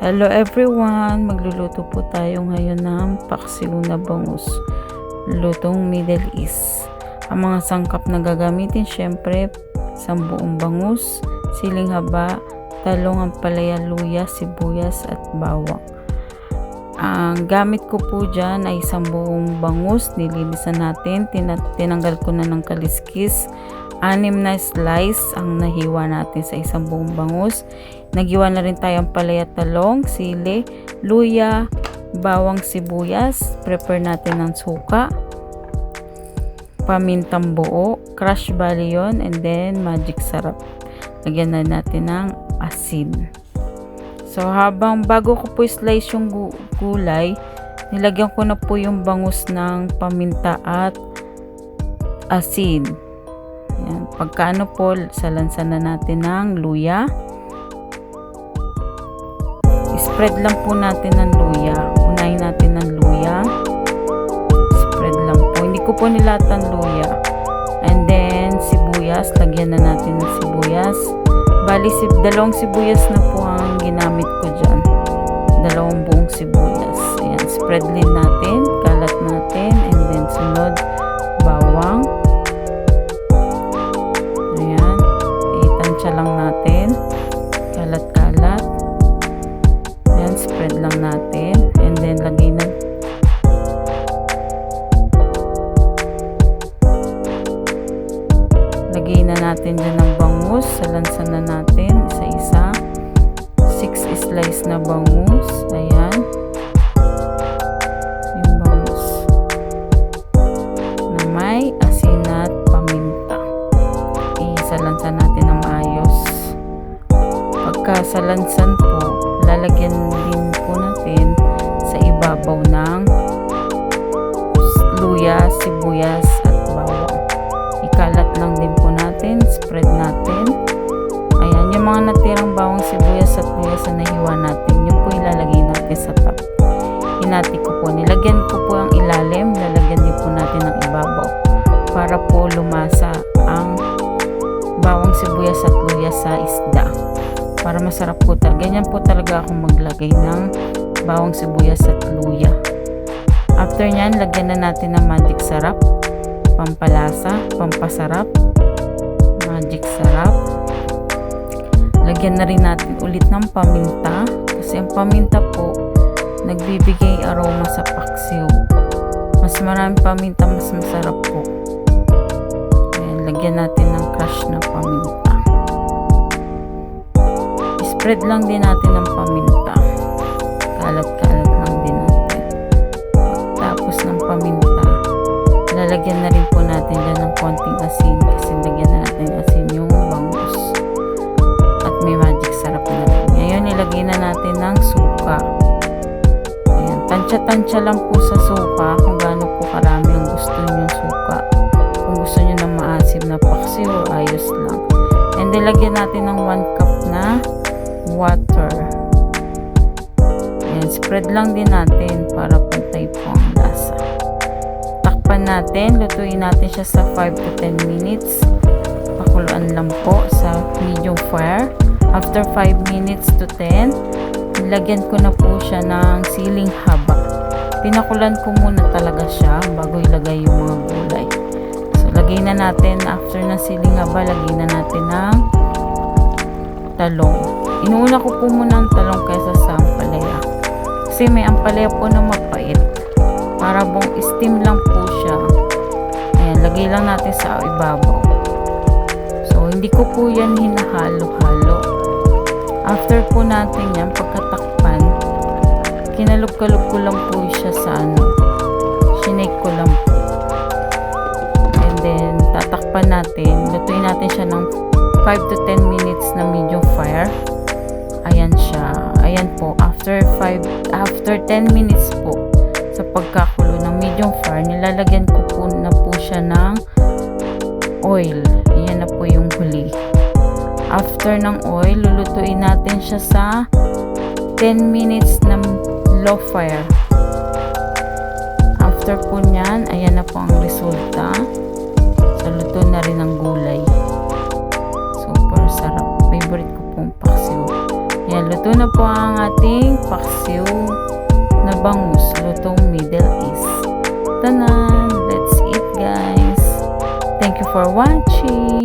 Hello everyone! Magluluto po tayo ngayon ng paksiw na bangus. Lutong Middle East. Ang mga sangkap na gagamitin syempre, isang buong bangus, siling haba, talong, ampalaya, luya, sibuyas at bawang. Ang gamit ko po dyan ay isang buong bangus. Nilinisan natin, tinanggal ko na ng kaliskis. 6 na slice ang nahiwa natin sa isang buong bangus. Nagiwa na rin tayo ampalaya, talong, sili, luya, bawang, sibuyas. Prepare natin ng suka, pamintang buo, crush bali yun, and then magic sarap. Lagyan na natin ng asin. So bago ko po slice yung gulay, nilagyan ko na po yung bangus ng paminta at asin. Yan. Pagkaano po, salansan na natin ng luya. Spread lang po natin ng luya. Unahin natin ng luya. Spread lang po. Hindi ko po nilatan luya. And then, sibuyas. Lagyan na natin ng sibuyas. Bali, dalawang sibuyas na po ang ginamit ko dyan. Dalawang buong sibuyas. Ayan. Spread din natin. Kalat natin. And then, sunod, bawang. Ayan. Itansya lang natin. Kalat-kalat. Ayan. Spread lang natin. And then, lagay na natin dyan ng bangus. Salansan na natin. Isa-isa. 6 slice na bangus. Ayan. Yung bangus. Na may asin at paminta. Salansan natin ng maayos. Pagkasalansan po, lalagyan din po natin sa ibabaw ng luya, sibuyas at bawang. Ikalat lang din po natin, spread natin. Ayan, yung mga natirang bawang, sibuyas at luya sa nahiwa natin, yun po ilalagay natin sa top. Hinati ko po, nilagyan ko po ang ilalim, lalagyan din po natin ng ibabaw para po lumasa ang bawang, sibuyas at luya sa isda. Para masarap po talaga. Ganyan po talaga ako maglagay ng bawang, sibuyas at luya. After nyan, lagyan na natin ng magic sarap, pampalasa, pampasarap, magic sarap. Lagyan na rin natin ulit ng paminta. Kasi ang paminta po, nagbibigay aroma sa paksiw. Mas maraming paminta, mas masarap po. Ayan, lagyan natin ng crush na paminta. Spread lang din natin ng paminta. Kalat-kalat lang din natin. Tapos ng paminta, lalagyan na rin po natin dyan ng konting asin. Kasi lagyan na natin asin yung bangus. At may magic sarap na rin. Ngayon, ilagay na natin ng suka. Ayan, tansya-tansya lang po sa suka kung gaano po karami ang gusto nyo suka. Kung gusto nyo ng maasim na paksiw, ayos lang. And then, lagyan natin ng 1 cup na water. Ayan, spread lang din natin para pantay po ang lasa. Takpan natin, lutuin natin siya sa 5 to 10 minutes. Pakuluan lang po sa medium fire. After 5 minutes to 10, nilagyan ko na po siya ng siling haba. Pinakulan ko muna talaga siya bago ilagay yung mga gulay. So, lagay na natin, after ng siling haba, lagay na natin ng talong. Inuuna ko po muna ang talong kaysa sa ampalaya. Kasi may ampalaya po na mapait. Para bang steam lang po siya. Ayan, lagay lang natin sa ibabaw. So, hindi ko po yan hinahalo-halo. After po natin yan, pagkatakpan, kinalog-kalog ko lang po siya sa shinake ko lang po. And then, tatakpan natin. Lutuin natin siya ng 5 to 10 minutes na medium fire. Ayan siya. Ayan po. After 10 minutes po sa pagkakulo ng medium fire, nilalagyan ko po na po siya ng oil. Ayan na po yung huli. After ng oil, lulutuin natin siya sa 10 minutes na low fire. After po nyan, ayan na po ang resulta. So, luto na rin ang gulay. Super sarap. Favorite ko pong paksiw. Ayan, Luto na po ang ating paksiw na bangus, lutong Middle East. Tanan! Let's eat, guys! Thank you for watching!